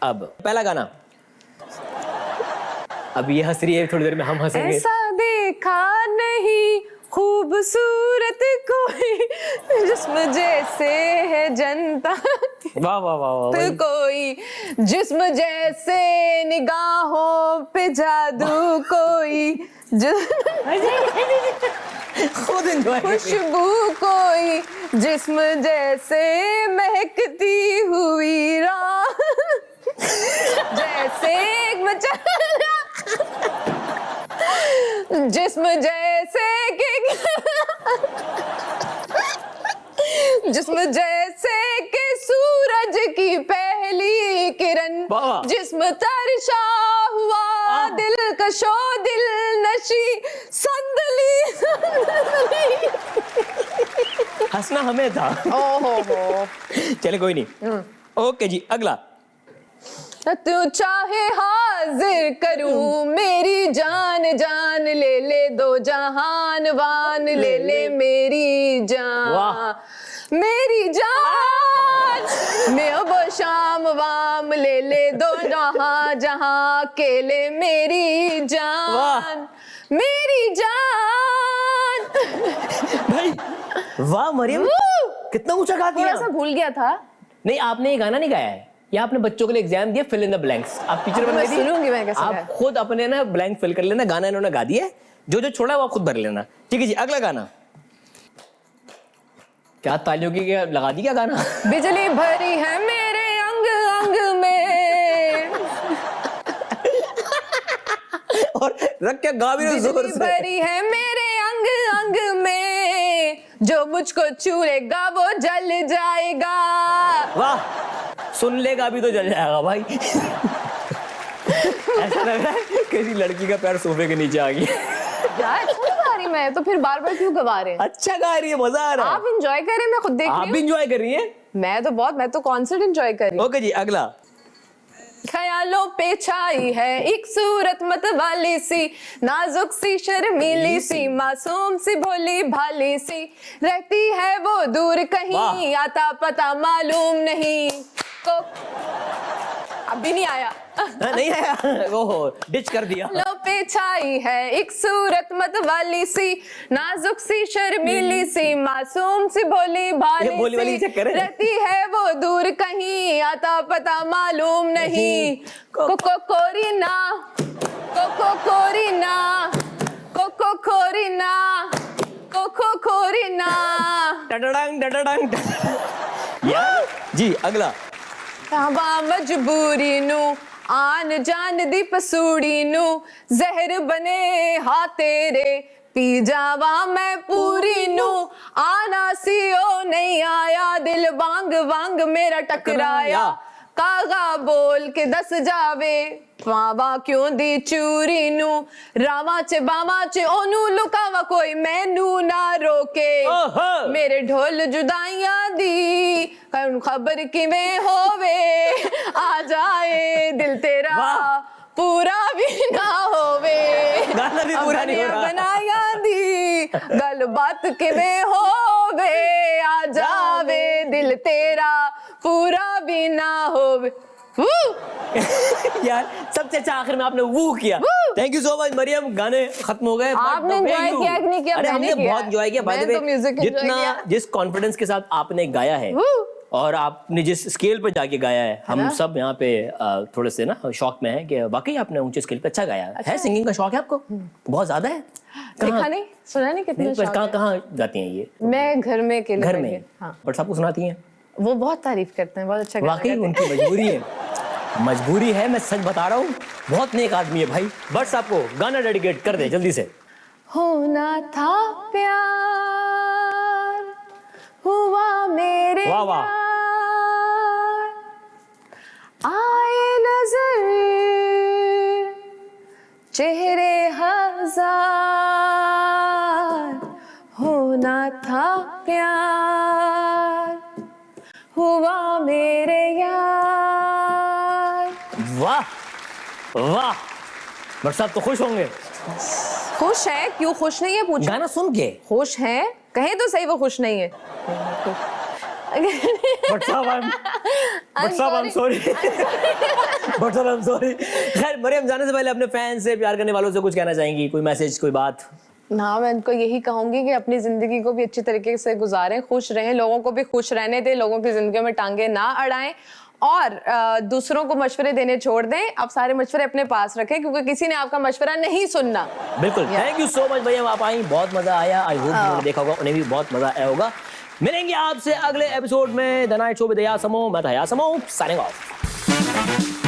अब। पहला गाना। अब ये हंस रही है, थोड़ी देर में हम हंसेंगे। ऐसा देखा नहीं खूबसूरत कोई जिस्म जैसे है जनता वाह वाह वाह वाह। तो कोई जिस्म जैसे निगाहों पे जादू कोई खुद एंजॉय कर। खुशबू कोई जिस्म जैसे महकती हुई रात जैसे एक जिस्म जैसे कि जिस्म जैसे कि सूरज की पहली किरण वाह। जिस्म तरशा हुआ दिल कशो दिल नशी संदली हंसना हमें था। ओहो चले कोई नहीं। ओके जी अगला। तू चाहे हाजिर करूं मेरी जान जान ले ले दो जहान वान ले ले मेरी जान वाह। मेरी जान मैं अब शाम वाम ले ले दो जहां जहां के ले मेरी जान वाह। मेरी जान। भाई वाह मरियम, कितना ऊंचा गा दिया। थोड़ा सा भूल गया था। नहीं आपने ये गाना नहीं गाया है, या आपने बच्चों के लिए एग्जाम दिया फिल इन द ब्लैंक्स। आप टीचर बन मैं गई थी। सुनूंगी मैं कैसे आप गाया। खुद अपने ना ब्लैंक फिल कर लेना। गाना इन्होंने गा दिया है, जो जो छोड़ा है वो आप खुद भर लेना, ठीक है जी। अगला गाना। क्या तालियों की क्या लगा दी क्या गाना? बिजली भरी है मेरे अंग अंग में और रख के गा भी रहे हो जोर बिजली से। भरी है मेरे अंग अंग में जो मुझको छूएगा वो जल जाएगा। वाह, सुन लेगा भी तो जल जाएगा भाई। ऐसा लग रहा है किसी लड़की का पैर सोफे के नीचे आ गया। यार अच्छा नहीं गा रही मैं, तो फिर बार बार क्यों गवा रहे हैं? अच्छा गा रही है, मजा आ रहा है। आप एंजॉय करें, मैं खुद देख आप रही भी हूँ। इंजॉय कर रही हैं। मैं तो कॉन्सर्ट एंजॉय कर रही हूँ। ओके जी अगला। ख्यालों पे छाई है एक सूरत मत वाली सी नाजुक सी शर्मीली सी मासूम सी भोली भाली सी रहती है वो दूर कहीं वाह। आता पता मालूम नहीं को अभी नहीं आया। नहीं आया, ओहो डिच कर दिया। लो पे छाई है एक सूरत मत वाली सी नाजुक सी शर्मीली सी मासूम सी भोली भाली भोली वाली सी चक्कर है। रहती है वो दूर कहीं आता पता मालूम नहीं कोको कोरीना कोको कोरीना कोको कोरीना कोको कोरीना। टडडंग टडडंग। या जी अगला। हवा मजबूरी नू आन जान दी पसूड़ी नू जहर बने हा तेरे पी जावा मैं पूरी नू आना सी ओ नहीं आया दिल वांग वांग मेरा टकराया कागा बोल के दस जावे वावा क्यों दी चूरी नू रावा च बावा च ओनू लुकावा कोई मैनू ना रोके ओहो। मेरे ढोल जुदाइयां दी खबर किवें होवे आ जाए दिल तेरा वाह। पूरा भी ना होवे गाना भी पूरा नहीं हो रहा। बनाया दी गल बात किवें होवे आ जावे दिल तेरा पूरा भी ना होवे यार सबसे अच्छा आखिर में आपने वो किया। Thank you so much Mariam, गाने खत्म हो गए। आपने enjoy किया कि नहीं किया? अरे मैंने हमने किया बहुत एंजॉय किया। मैंने तो music enjoy जितना किया। जिस कॉन्फिडेंस के साथ आपने गाया है और आपने जिस स्केल पे जाके गाया है, हम सब यहाँ पे थोड़े से ना शौक में है कि वाकई आपने ऊंचे स्केल पे अच्छा गाया है। सिंगिंग का शौक है आपको? बहुत ज्यादा है? देखा नहीं सुना नहीं कितना शौक कहाँ है। कहाँ गाती हैं ये? मैं घर में अकेले घर बैठ में? के, हाँ बट सबको सुनाती हैं? वो बहुत तारीफ करते हैं, बहुत अच्छा गाना वाकई गाते हैं। उनकी मजबूरी है। मजबूरी है, मैं सच बता रहा हूँ। बहुत नेक आदमी है भाई। बट आपको गाना डेडिकेट कर दे जल्दी से। होना था प्यार हुआ मेरे वाह, वाह। यार, आए नजर चेहरे हजार, होना था प्यार हुआ मेरे यार। वाह वाह, बट साहब तो खुश होंगे खुश है? क्यों खुश नहीं है पूछो। गाना सुन के। खुश हैं? कहे तो सही वो खुश नहीं है। बट साहब आई एम सॉरी। बट साहब आई एम सॉरी। खैर मरियम, जाने से पहले अपने फैन से, प्यार करने वालों से कुछ कहना चाहेंगी? कोई मैसेज, कोई बात? ना, मैं उनको यही कहूंगी कि अपनी जिंदगी को भी अच्छी तरीके से गुजारें, खुश रहें, लोगों को भी खुश रहने दें, लोगों की जिंदगी में टांगे ना अड़ाएं और दूसरों को मशवरे देने छोड़ दें। आप सारे मशवरे अपने पास रखें क्योंकि किसी ने आपका मशवरा नहीं सुनना। बिल्कुल। थैंक यू सो मच भैया, आप आई, बहुत मजा आया। आई होप उन्होंने देखा होगा, उन्हें भी बहुत मजा आया होगा। मिलेंगे आपसे अगले एपिसोड में द नाइट शो विद यासमो। मैं था यासमो, साइनिंग ऑफ।